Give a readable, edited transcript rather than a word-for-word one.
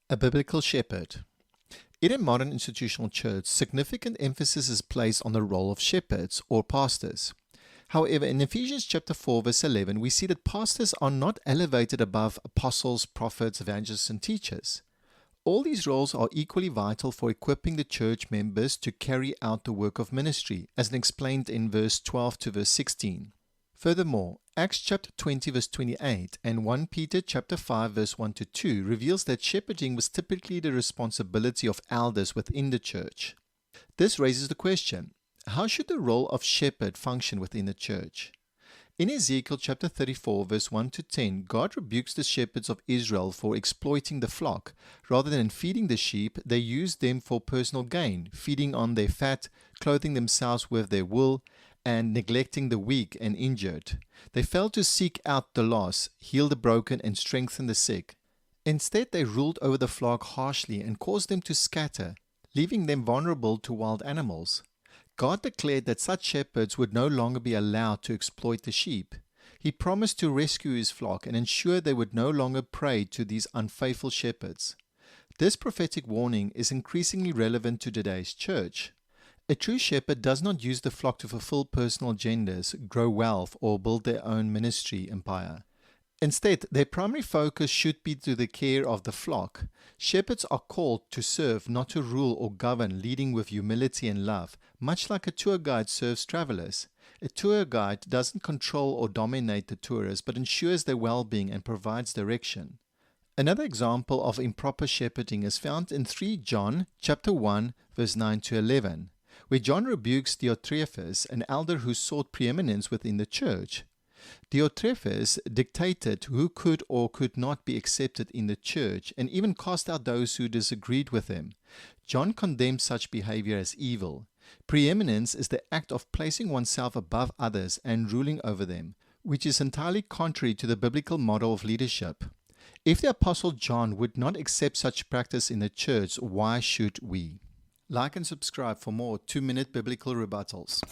A biblical shepherd. In a modern institutional church, significant emphasis is placed on the role of shepherds or pastors. However, in Ephesians chapter 4, verse 11, we see that pastors are not elevated above apostles, prophets, evangelists, and teachers. All these roles are equally vital for equipping the church members to carry out the work of ministry, as explained in verse 12 to verse 16. Furthermore, Acts chapter 20 verse 28 and 1 Peter chapter 5 verse 1 to 2 reveals that shepherding was typically the responsibility of elders within the church. This raises the question, how should the role of shepherd function within the church? In Ezekiel chapter 34 verse 1 to 10, God rebukes the shepherds of Israel for exploiting the flock. Rather than feeding the sheep, they used them for personal gain, feeding on their fat, clothing themselves with their wool, and neglecting the weak and injured. They failed to seek out the lost, heal the broken, and strengthen the sick. Instead, they ruled over the flock harshly and caused them to scatter, leaving them vulnerable to wild animals. God declared that such shepherds would no longer be allowed to exploit the sheep. He promised to rescue his flock and ensure they would no longer prey to these unfaithful shepherds. This prophetic warning is increasingly relevant to today's church. A true shepherd does not use the flock to fulfill personal agendas, grow wealth, or build their own ministry empire. Instead, their primary focus should be to the care of the flock. Shepherds are called to serve, not to rule or govern, leading with humility and love, much like a tour guide serves travelers. A tour guide doesn't control or dominate the tourists, but ensures their well-being and provides direction. Another example of improper shepherding is found in 3 John chapter 1, verse 9 to 11. Where John rebukes Diotrephes, an elder who sought preeminence within the church. Diotrephes dictated who could or could not be accepted in the church and even cast out those who disagreed with him. John condemned such behavior as evil. Preeminence is the act of placing oneself above others and ruling over them, which is entirely contrary to the biblical model of leadership. If the Apostle John would not accept such practice in the church, why should we? Like and subscribe for more 2-minute biblical rebuttals.